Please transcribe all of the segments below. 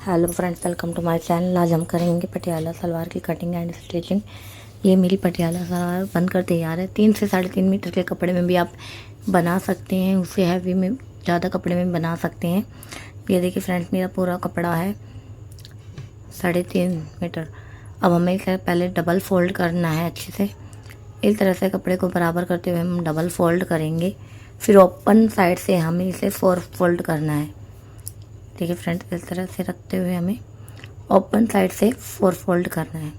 Hello friends, welcome to my channel. आज हम करेंगे पटियाला सलवार की कटिंग एंड स्टिचिंग। ये मेरी पटियाला सलवार बनकर तैयार है। 3 से 3.5 मीटर के कपड़े में भी आप बना सकते हैं, उससे हैवी में ज़्यादा कपड़े में बना सकते हैं। ये देखिए फ्रेंड्स, मेरा पूरा कपड़ा है 3.5 मीटर। अब हमें इसे पहले डबल फोल्ड करना है अच्छे से। इस तरह से कपड़े को बराबर करते हुए हम डबल फोल्ड करेंगे। फिर ओपन साइड से हमें इसे 4 फोल्ड करना है। देखिए फ्रेंड्स, इस तरह से रखते हुए हमें ओपन साइड से 4 फोल्ड करना है।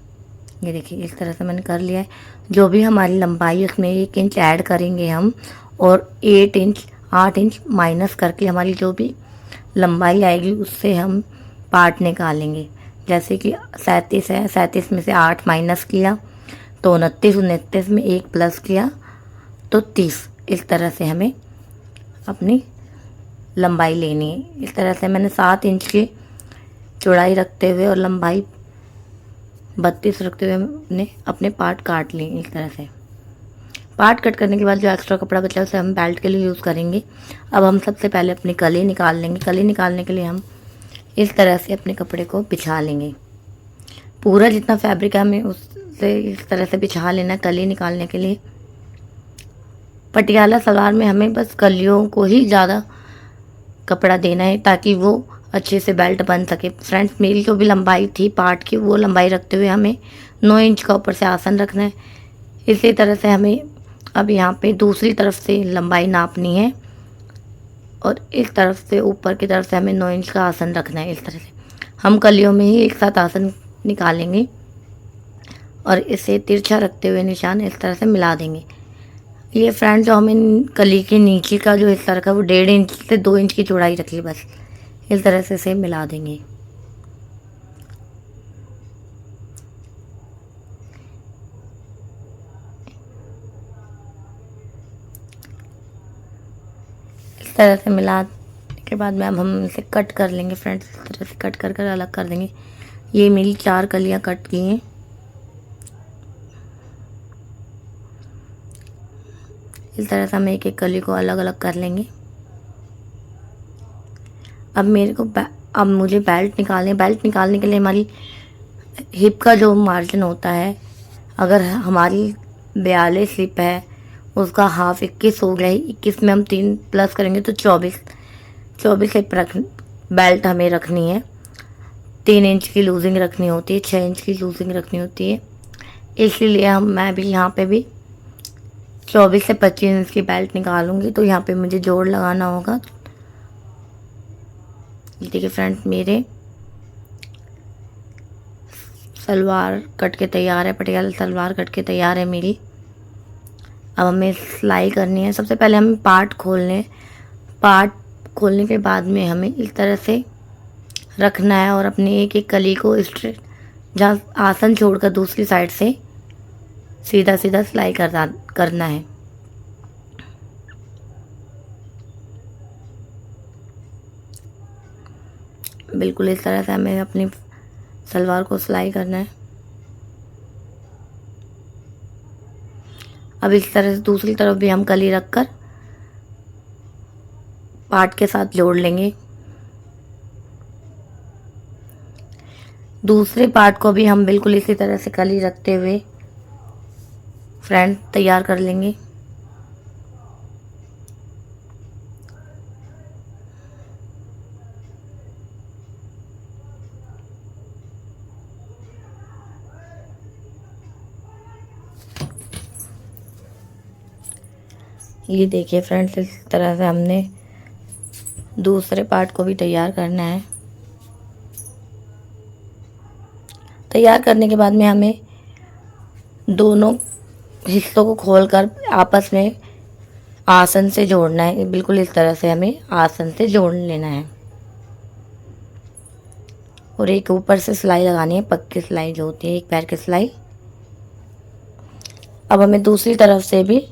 ये देखिए इस तरह से मैंने कर लिया है। जो भी हमारी लंबाई उसमें 1 इंच ऐड करेंगे हम, और 8 इंच माइनस करके हमारी जो भी लंबाई आएगी उससे हम पार्ट निकालेंगे। जैसे कि 37 है, 37 में से 8 माइनस किया तो 29, 29 में 1 प्लस किया तो 30। इस तरह से हमें अपनी लंबाई लेनी है। इस तरह से मैंने 7 इंच की चौड़ाई रखते हुए और लंबाई 32 रखते हुए अपने पार्ट काट लिए। इस तरह से पार्ट कट करने के बाद जो एक्स्ट्रा कपड़ा बचा है उसे हम बेल्ट के लिए यूज़ करेंगे। अब हम सबसे पहले अपनी कली निकाल लेंगे। कली निकालने के लिए हम इस तरह से अपने कपड़े को बिछा लेंगे। पूरा जितना फैब्रिक है हमें उससे इस तरह से बिछा लेना है कली निकालने के लिए। पटियाला सलवार में हमें बस कलियों को ही ज़्यादा कपड़ा देना है ताकि वो अच्छे से बेल्ट बन सके। फ्रेंड्स, मेरी जो भी लंबाई थी पार्ट की, वो लंबाई रखते हुए हमें 9 इंच का ऊपर से आसन रखना है। इसी तरह से हमें अब यहाँ पे दूसरी तरफ से लंबाई नापनी है और इस तरफ से ऊपर की तरफ से हमें 9 इंच का आसन रखना है। इस तरह से हम कलियों में ही एक साथ आसन निकालेंगे और इसे तिरछा रखते हुए निशान इस तरह से मिला देंगे। ये फ्रेंड, जो हमें कली के नीचे का जो हिस्सा रखा है वो 1.5 इंच से 2 इंच की चौड़ाई रखी, बस इस तरह से इसे मिला देंगे। इस तरह से मिलाने के बाद में अब हम इसे कट कर लेंगे फ्रेंड्स। इस तरह से कट कर कर अलग कर देंगे। ये मेरी 4 कलियां कट की हैं। इस तरह से हम एक एक कली को अलग अलग कर लेंगे। अब अब मुझे बेल्ट निकालने के लिए हमारी हिप का जो मार्जिन होता है, अगर हमारी 42 हिप है उसका हाफ 21 हो गया। 21 में हम 3 प्लस करेंगे तो 24 हिप बेल्ट हमें रखनी है। 3 इंच की लूजिंग रखनी होती है, 6 इंच की लूजिंग रखनी होती है। इसीलिए मैं भी यहाँ पे भी 24 से 25 इंच की बेल्ट निकालूंगी। तो यहाँ पे मुझे जोड़ लगाना होगा। देखिए फ्रेंड्स, मेरे सलवार कट के तैयार है। पटियाला सलवार कट के तैयार है मेरी। अब हमें सिलाई करनी है। सबसे पहले हमें पार्ट खोलने के बाद में हमें इस तरह से रखना है और अपने एक एक कली को स्ट्रेट, जहाँ आसन छोड़कर दूसरी साइड से सीधा सीधा सिलाई करना है। बिल्कुल इस तरह से हमें अपनी सलवार को सिलाई करना है। अब इस तरह से दूसरी तरफ भी हम कली रखकर पार्ट के साथ जोड़ लेंगे। दूसरे पार्ट को भी हम बिल्कुल इसी तरह से कली रखते हुए फ्रेंड तैयार कर लेंगे। ये देखिए फ्रेंड्स, इस तरह से हमने दूसरे पार्ट को भी तैयार करना है। तैयार करने के बाद में हमें दोनों हिस्सों को खोलकर आपस में आसन से जोड़ना है। बिल्कुल इस तरह से हमें आसन से जोड़ लेना है और एक ऊपर से सिलाई लगानी है, पक्की सिलाई जो होती है, एक पैर की सिलाई। अब हमें दूसरी तरफ से भी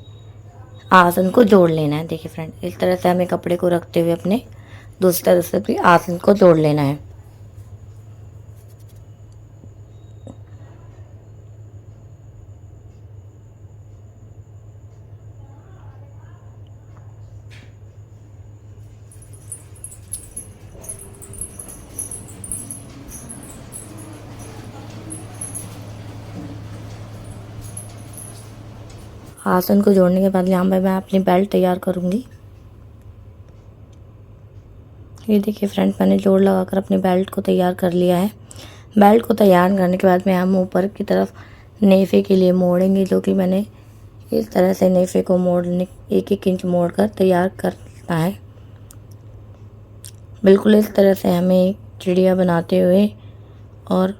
आसन को जोड़ लेना है। देखिए फ्रेंड, इस तरह से हमें कपड़े को रखते हुए अपने दूसरी तरफ से भी आसन को जोड़ लेना है। आसन को जोड़ने के बाद यहाँ पे मैं अपनी बेल्ट तैयार करूँगी। ये देखिए फ्रेंड्स, मैंने जोड़ लगाकर अपनी बेल्ट को तैयार कर लिया है। बेल्ट को तैयार करने के बाद में हम ऊपर की तरफ नेफे के लिए मोड़ेंगे, जो कि मैंने इस तरह से नेफे को मोड़ने 1-1 इंच मोड़कर तैयार करना है। बिल्कुल इस तरह से हमें एक चिड़िया बनाते हुए और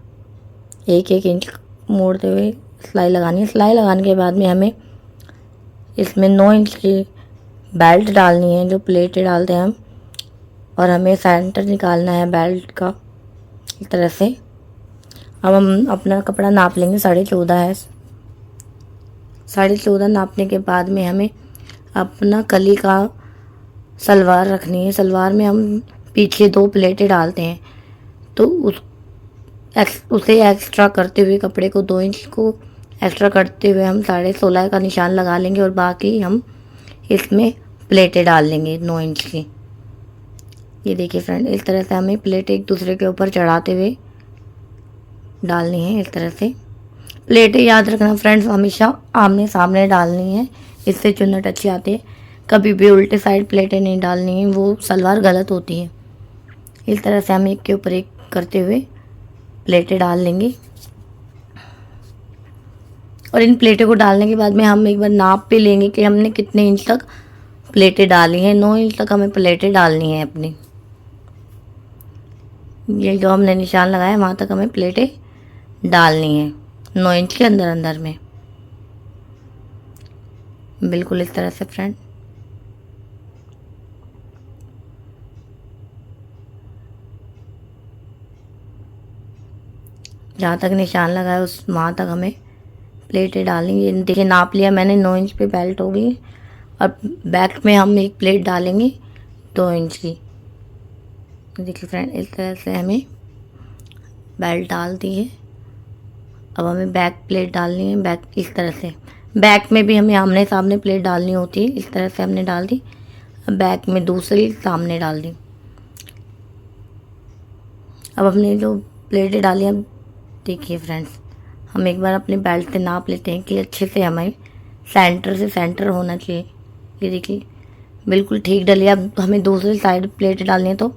1-1 इंच मोड़ते हुए सिलाई लगानी है। सिलाई लगाने के बाद में हमें इसमें 9 इंच की बेल्ट डालनी है, जो प्लेटें डालते हैं हम, और हमें सेंटर निकालना है बेल्ट का इस तरह से। अब हम अपना कपड़ा नाप लेंगे, 14.5 है। 14.5 नापने के बाद में हमें अपना कली का सलवार रखनी है। सलवार में हम पीछे 2 प्लेटें डालते हैं, तो उसे एक्स्ट्रा करते हुए कपड़े को 2 इंच को एक्स्ट्रा करते हुए हम 16.5 का निशान लगा लेंगे और बाकी हम इसमें प्लेटें डाल लेंगे 9 इंच की। ये देखिए फ्रेंड, इस तरह से हमें प्लेट एक दूसरे के ऊपर चढ़ाते हुए डालनी है। इस तरह से प्लेटें याद रखना फ्रेंड्स, हमेशा आमने सामने डालनी है, इससे चुन्नट अच्छी आती है। कभी भी उल्टे साइड प्लेटें नहीं डालनी है, वो सलवार गलत होती है। इस तरह से हम एक के ऊपर एक करते हुए प्लेटें डाल लेंगे। और इन प्लेटों को डालने के बाद में हम एक बार नाप पे लेंगे कि हमने कितने इंच तक प्लेटें डाली हैं। 9 इंच तक हमें प्लेटें डालनी है अपनी। ये जो हमने निशान लगाया है वहाँ तक हमें प्लेटें डालनी है 9 इंच के अंदर अंदर में, बिल्कुल इस तरह से फ्रेंड। जहाँ तक निशान लगाया उस वहाँ तक हमें प्लेटें डालेंगे। देखिए नाप लिया मैंने, 9 इंच पे बेल्ट होगी और बैक में हम एक प्लेट डालेंगे 2 इंच की। देखिए फ्रेंड, इस तरह से हमें बेल्ट डाल दी है। अब हमें बैक प्लेट डालनी है, बैक इस तरह से। बैक में भी हमें आमने सामने प्लेट डालनी होती है। इस तरह से हमने डाल दी, बैक में दूसरी सामने डाल दी। अब हमने जो प्लेटें डाली, अब देखिए फ्रेंड्स, हम एक बार अपने बेल्ट से नाप लेते हैं कि अच्छे से हमें सेंटर से सेंटर होना चाहिए। ये देखिए बिल्कुल ठीक डली। अब हमें दूसरी साइड प्लेट डालनी है, तो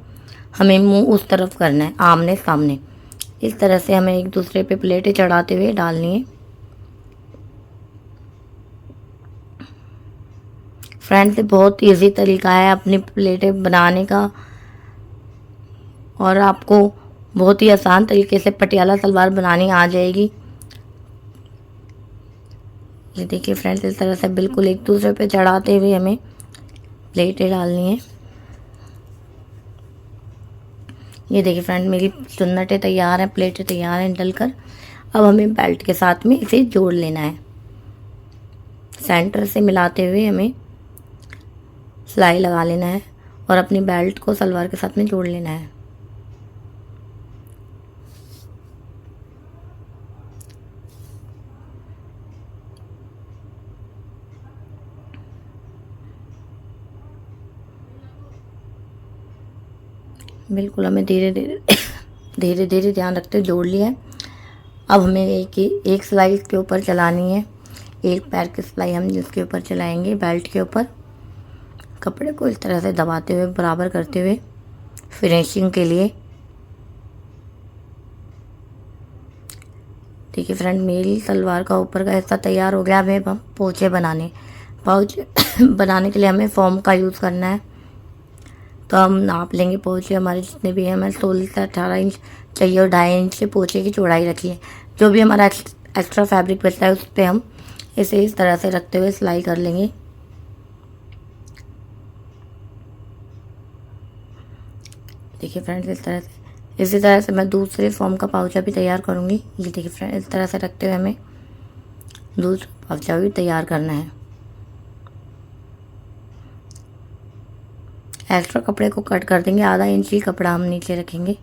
हमें मुंह उस तरफ करना है, आमने सामने। इस तरह से हमें एक दूसरे पे प्लेटें चढ़ाते हुए डालनी है। फ्रेंड्स, बहुत इजी तरीका है अपनी प्लेटें बनाने का, और आपको बहुत ही आसान तरीके से पटियाला सलवार बनानी आ जाएगी। ये देखिए फ्रेंड्स, इस तरह से बिल्कुल एक दूसरे पे चढ़ाते हुए हमें प्लेटें डालनी है। ये देखिए फ्रेंड, मेरी चुन्नटें तैयार हैं, प्लेटें तैयार हैं डलकर। अब हमें बेल्ट के साथ में इसे जोड़ लेना है। सेंटर से मिलाते हुए हमें सिलाई लगा लेना है और अपनी बेल्ट को सलवार के साथ में जोड़ लेना है। बिल्कुल हमें धीरे धीरे ध्यान रखते हुए जोड़ लिया है। अब हमें एक सिलाई इसके ऊपर चलानी है। एक पैर की सिलाई हम जिसके ऊपर चलाएंगे, बेल्ट के ऊपर। कपड़े को इस तरह से दबाते हुए बराबर करते हुए फिनिशिंग के लिए। देखिए फ्रेंड, मेरी सलवार का ऊपर का हिस्सा तैयार हो गया। हमें पोंचे बनाने के लिए हमें फॉर्म का यूज़ करना है। तो हम नाप लेंगे पोंचे हमारे जितने भी हैं। हमें 16 से 18 इंच चाहिए और 2.5 इंच से पोंचे की चौड़ाई रखी है। जो भी हमारा एक्स्ट्रा फैब्रिक बचता है उस पर हम इसे इस तरह से रखते हुए सिलाई कर लेंगे। देखिए फ्रेंड्स, इसी तरह से मैं दूसरे फॉर्म का पाउचा भी तैयार करूँगी। ये देखिए फ्रेंड, इस तरह से रखते हुए हमें दूसरा पाउचा भी तैयार करना है। एक्स्ट्रा कपड़े को कट कर देंगे, आधा इंच ही कपड़ा हम नीचे रखेंगे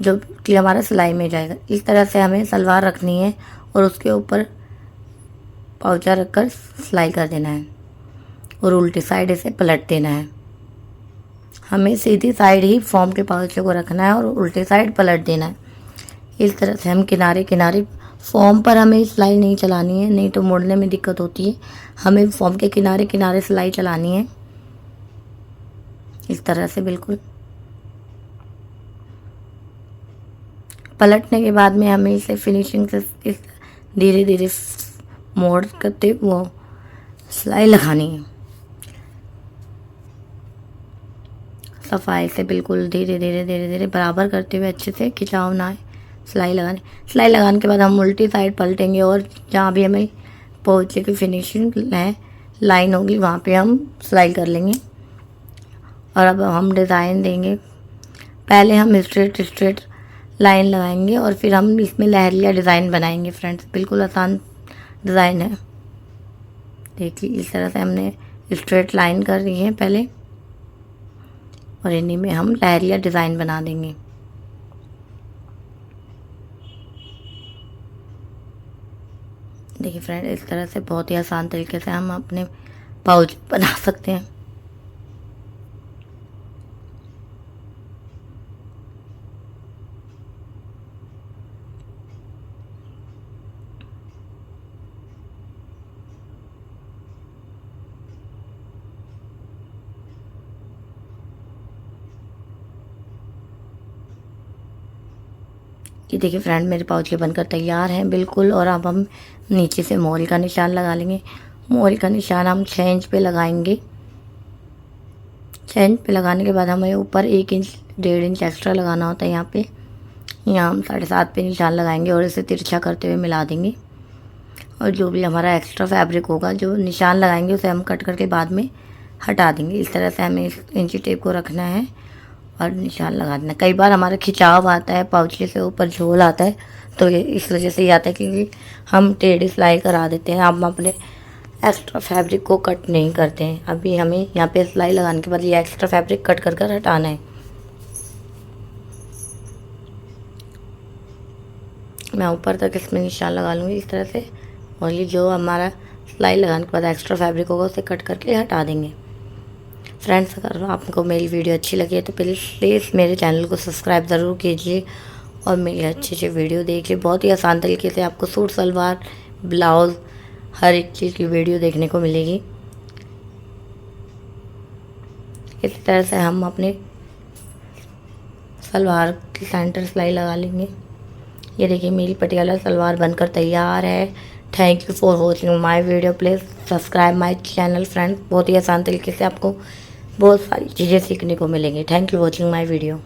जो कि हमारा सिलाई में जाएगा। इस तरह से हमें सलवार रखनी है और उसके ऊपर पाउचा रखकर सिलाई कर देना है और उल्टी साइड इसे पलट देना है। हमें सीधी साइड ही फॉर्म के पाउचे को रखना है और उल्टी साइड पलट देना है। इस तरह से हम किनारे किनारे फॉर्म पर हमें सिलाई नहीं चलानी है, नहीं तो मोड़ने में दिक्कत होती है। हमें फॉर्म के किनारे किनारे सिलाई चलानी है, इस तरह से बिल्कुल। पलटने के बाद में हमें इसे फिनिशिंग से इस धीरे धीरे मोड़ करते वो सिलाई लगानी है। सफाई से बिल्कुल धीरे धीरे धीरे धीरे बराबर करते हुए अच्छे से खिंचाव ना आए। सिलाई लगाने के बाद हम उल्टी साइड पलटेंगे और जहाँ भी हमें पोंचे की फिनिशिंग लाइन होगी वहाँ पे हम सिलाई कर लेंगे। और अब हम डिज़ाइन देंगे। पहले हम स्ट्रेट लाइन लगाएंगे और फिर हम इसमें लहरिया डिज़ाइन बनाएंगे। फ्रेंड्स, बिल्कुल आसान डिज़ाइन है। देखिए, इस तरह से हमने स्ट्रेट लाइन कर दी है पहले, और इन्हीं में हम लहरिया डिज़ाइन बना देंगे। देखिए फ्रेंड, इस तरह से बहुत ही आसान तरीके से हम अपने पाउच बना सकते हैं। ये देखिए फ्रेंड, मेरे पाउच के बनकर तैयार हैं बिल्कुल। और अब हम नीचे से मोहर का निशान लगा लेंगे। मोहर का निशान हम 6 इंच पे लगाएंगे। 6 इंच पे लगाने के बाद हमें ऊपर 1 इंच 1.5 इंच एक्स्ट्रा लगाना होता है। यहाँ हम 7.5 पे निशान लगाएंगे और इसे तिरछा करते हुए मिला देंगे। और जो भी हमारा एक्स्ट्रा फैब्रिक होगा, जो निशान लगाएंगे, उसे हम कट करके बाद में हटा देंगे। इस तरह से हमें इस इंची टेप को रखना है और निशान लगा देना। कई बार हमारा खिंचाव आता है, पाउचे से ऊपर झोल आता है, तो ये इस वजह से ही आता है क्योंकि हम टेढ़ी सिलाई करा देते हैं। हम अपने एक्स्ट्रा फैब्रिक को कट नहीं करते हैं। अभी हमें यहाँ पे सिलाई लगाने के बाद ये एक्स्ट्रा फैब्रिक कट कर हटाना है। मैं ऊपर तक इसमें निशान लगा लूँगी इस तरह से, और ये जो हमारा सिलाई लगाने के बाद एक्स्ट्रा फैब्रिक होगा उसे कट करके हटा देंगे। फ्रेंड्स, अगर आपको मेरी वीडियो अच्छी लगी है तो प्लीज़ मेरे चैनल को सब्सक्राइब ज़रूर कीजिए और मेरे अच्छे वीडियो देखिए। बहुत ही आसान तरीके से आपको सूट, सलवार, ब्लाउज़, हर एक चीज़ की वीडियो देखने को मिलेगी। इस तरह से हम अपने सलवार की सेंटर सिलाई लगा लेंगे। ये देखिए, मेरी पटियाला सलवार बनकर तैयार है। Thank you for watching my video. Please subscribe my channel friends. बहुत ही आसान तरीके से आपको बहुत सारी चीज़ें सीखने को मिलेंगी। Thank you watching my video.